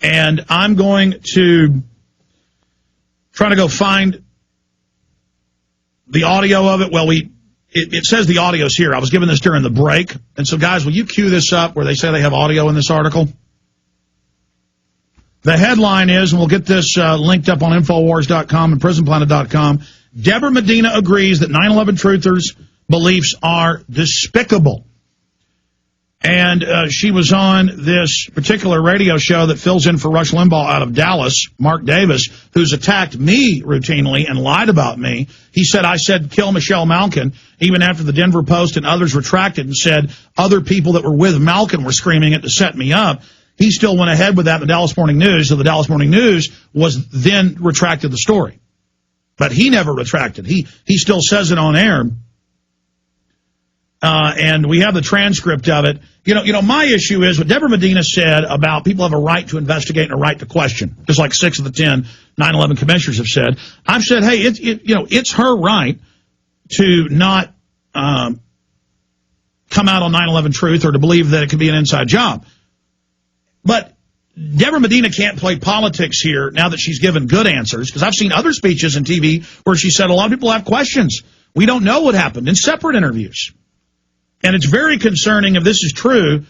And I'm going to try to go find the audio of it. Well, it says the audio's here. I was given this during the break. And so, guys, will you cue this up where they say they have audio in this article? The headline is, and we'll get this linked up on Infowars.com and PrisonPlanet.com, Debra Medina agrees that 9/11 truthers' beliefs are despicable. And she was on this particular radio show that fills in for Rush Limbaugh out of Dallas, Mark Davis, who's attacked me routinely and lied about me. He said I said kill Michelle Malkin, even after the Denver Post and others retracted and said other people that were with Malkin were screaming it to set me up. He still went ahead with that in the Dallas Morning News, so the Dallas Morning News was then retracted the story. But he never retracted. He still says it on air. And we have the transcript of it. You know, my issue is what Debra Medina said about people have a right to investigate and a right to question, just like 6 of the 10 9/11 commissioners have said. I've said, hey, it's her right to not come out on 9/11 truth or to believe that it could be an inside job. But Debra Medina can't play politics here now that she's given good answers, because I've seen other speeches on TV where she said a lot of people have questions. We don't know what happened in separate interviews. And it's very concerning, if this is true,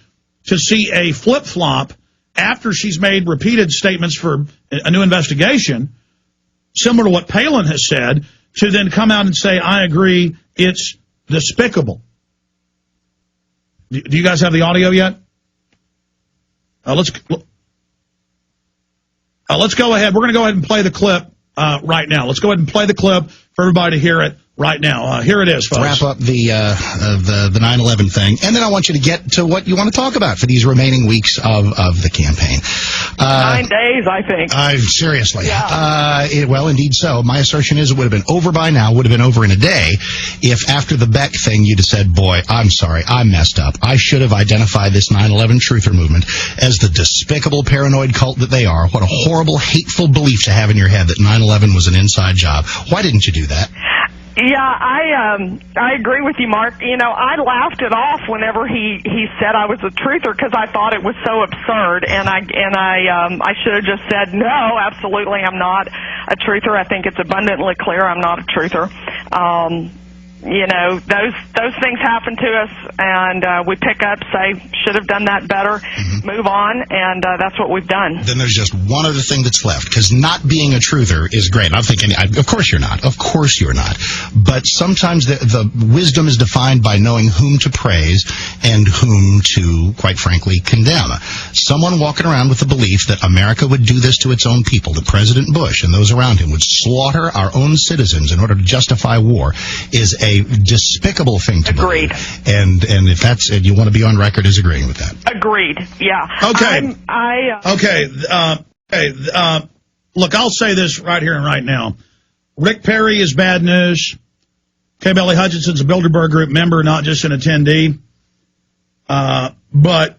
to see a flip-flop after she's made repeated statements for a new investigation, similar to what Palin has said, to then come out and say, I agree, it's despicable. Do you guys have the audio yet? Let's go ahead. We're going to go ahead and play the clip right now. Let's go ahead and play the clip for everybody to hear it right now. Here it is, folks. Wrap up the 9/11 thing, and then I want you to get to what you want to talk about for these remaining weeks of the campaign. 9 days, I think. Seriously. Yeah. Well, indeed so. My assertion is it would have been over by now, would have been over in a day, if after the Beck thing you'd have said, boy, I'm sorry, I messed up. I should have identified this 9/11 truther movement as the despicable paranoid cult that they are. What a horrible, hateful belief to have in your head that 9/11 was an inside job. Why didn't you do that? Yeah, I agree with you, Mark. You know, I laughed it off whenever he said I was a truther because I thought it was so absurd, and I should have just said no, absolutely, I'm not a truther. I think it's abundantly clear I'm not a truther. You know, those things happen to us, and we pick up, say, should have done that better, move on, and that's what we've done. Then there's just one other thing that's left, because not being a truther is great. I'm thinking, of course you're not. Of course you're not. But sometimes the wisdom is defined by knowing whom to praise and whom to, quite frankly, condemn. Someone walking around with the belief that America would do this to its own people, that President Bush and those around him would slaughter our own citizens in order to justify war, is a despicable thing to Agreed. believe. And if that's it, you want to be on record as agreeing with that. Agreed. Yeah. Okay. Look, I'll say this right here and right now. Rick Perry is bad news. K. Belly Hutchinson's a Bilderberg Group member, not just an attendee. But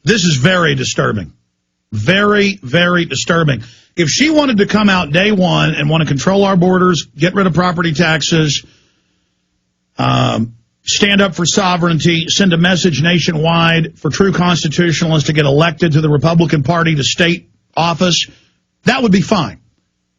this is very disturbing. Very, very disturbing. If she wanted to come out day one and want to control our borders, get rid of property taxes, stand up for sovereignty, send a message nationwide for true constitutionalists to get elected to the Republican Party to state office, that would be fine.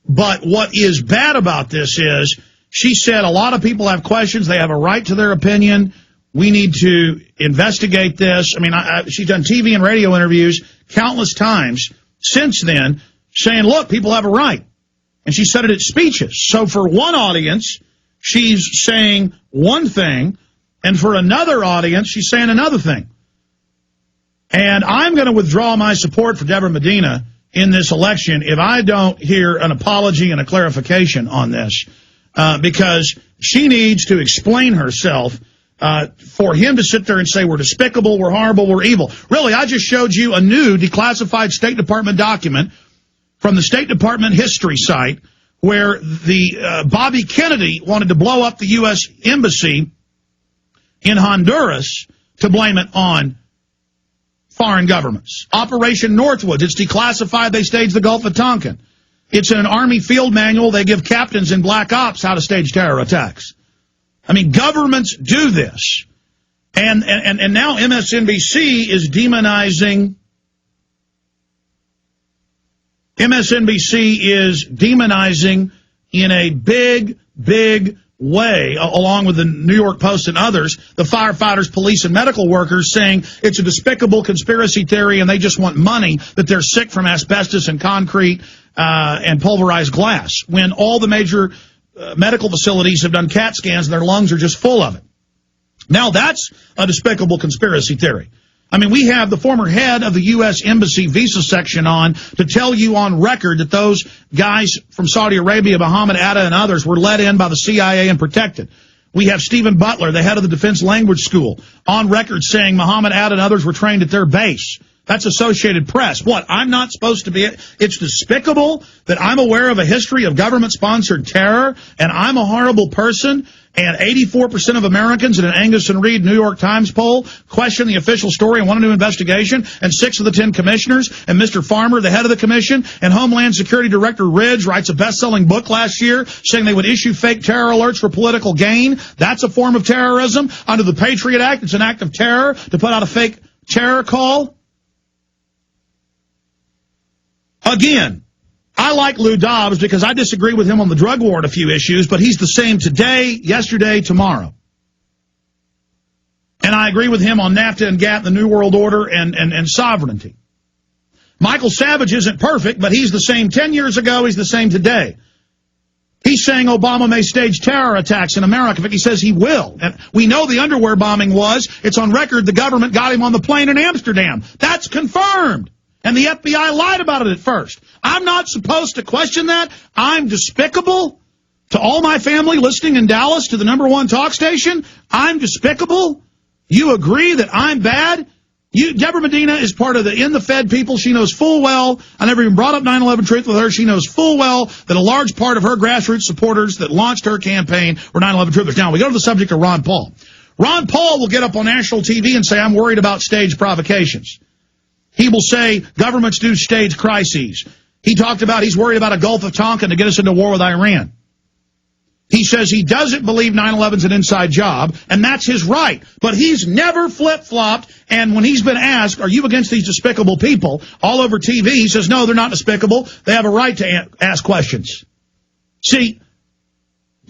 But what is bad about this is she said a lot of people have questions. They have a right to their opinion. We need to investigate this. I mean, she's done TV and radio interviews countless times since then saying, look, people have a right. And she said it at speeches. So for one audience, she's saying one thing, and for another audience, she's saying another thing. And I'm going to withdraw my support for Debra Medina in this election if I don't hear an apology and a clarification on this, because she needs to explain herself. For him to sit there and say we're despicable, we're horrible, we're evil. Really, I just showed you a new declassified State Department document from the State Department history site where the Bobby Kennedy wanted to blow up the U.S. Embassy in Honduras to blame it on foreign governments. Operation Northwoods, it's declassified. They staged the Gulf of Tonkin. It's in an Army field manual. They give captains in black ops how to stage terror attacks. I mean, governments do this. And now MSNBC is demonizing MSNBC is demonizing in a big, big way, along with the New York Post and others, the firefighters, police, and medical workers, saying it's a despicable conspiracy theory and they just want money, that they're sick from asbestos and concrete and pulverized glass, when all the major medical facilities have done CAT scans and their lungs are just full of it. Now that's a despicable conspiracy theory. I mean, we have the former head of the U.S. Embassy visa section on to tell you on record that those guys from Saudi Arabia, Mohammed Atta and others, were let in by the CIA and protected. We have Stephen Butler, the head of the Defense Language School, on record saying Mohammed Atta and others were trained at their base. That's Associated Press. What? I'm not supposed to be it? It's despicable that I'm aware of a history of government-sponsored terror, and I'm a horrible person, and 84% of Americans in an Angus and Reid New York Times poll question the official story and want a new investigation, and 6 of the 10 commissioners, and Mr. Farmer, the head of the commission, and Homeland Security Director Ridge writes a best-selling book last year saying they would issue fake terror alerts for political gain. That's a form of terrorism. Under the Patriot Act, it's an act of terror to put out a fake terror call. Again, I like Lou Dobbs because I disagree with him on the drug war on a few issues, but he's the same today, yesterday, tomorrow. And I agree with him on NAFTA and GATT, the New World Order, and sovereignty. Michael Savage isn't perfect, but he's the same 10 years ago, he's the same today. He's saying Obama may stage terror attacks in America. In fact, he says he will. And we know the underwear bombing was. It's on record the government got him on the plane in Amsterdam. That's confirmed. And the FBI lied about it at first. I'm not supposed to question that. I'm despicable to all my family listening in Dallas to the #1 talk station. I'm despicable. You agree that I'm bad? Debra Medina is part of the In the Fed people. She knows full well. I never even brought up 9/11 Truth with her. She knows full well that a large part of her grassroots supporters that launched her campaign were 9/11 Truthers. Now, we go to the subject of Ron Paul. Ron Paul will get up on national TV and say, I'm worried about staged provocations. He will say governments do stage crises. He talked about he's worried about a Gulf of Tonkin to get us into war with Iran. He says he doesn't believe 9/11's an inside job, and that's his right. But he's never flip-flopped, and when he's been asked, are you against these despicable people, all over TV, he says, no, they're not despicable. They have a right to ask questions. See,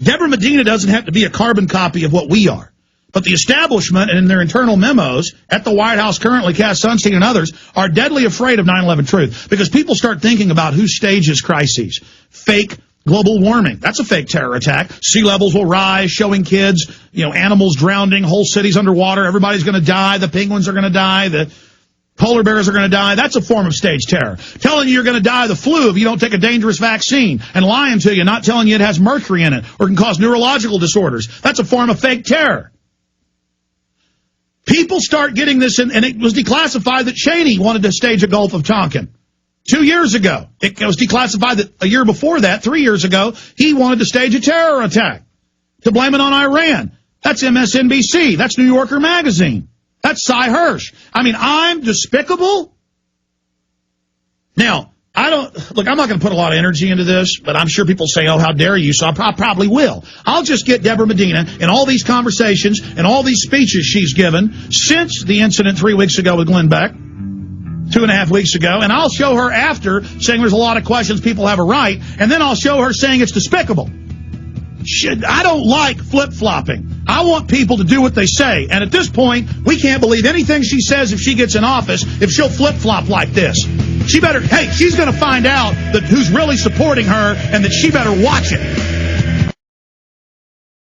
Debra Medina doesn't have to be a carbon copy of what we are. But the establishment, and in their internal memos at the White House currently, Cass Sunstein and others, are deadly afraid of 9/11 Truth because people start thinking about who stages crises. Fake global warming. That's a fake terror attack. Sea levels will rise, showing kids, animals drowning, whole cities underwater. Everybody's going to die. The penguins are going to die. The polar bears are going to die. That's a form of staged terror. Telling you you're going to die of the flu if you don't take a dangerous vaccine, and lying to you, not telling you it has mercury in it or can cause neurological disorders. That's a form of fake terror. People start getting this, and it was declassified that Cheney wanted to stage a Gulf of Tonkin 2 years ago. It was declassified that a year before that, 3 years ago, he wanted to stage a terror attack to blame it on Iran. That's MSNBC. That's New Yorker Magazine. That's Cy Hirsch. I mean, I'm despicable. Now, I'm not going to put a lot of energy into this, but I'm sure people say, oh, how dare you, so I probably will. I'll just get Debra Medina in all these conversations and all these speeches she's given since the incident 3 weeks ago with Glenn Beck, 2.5 weeks ago, and I'll show her after saying there's a lot of questions, people have a right, and then I'll show her saying it's despicable. I don't like flip-flopping. I want people to do what they say, and at this point, we can't believe anything she says if she gets in office, if she'll flip-flop like this. She's going to find out that who's really supporting her and that she better watch it.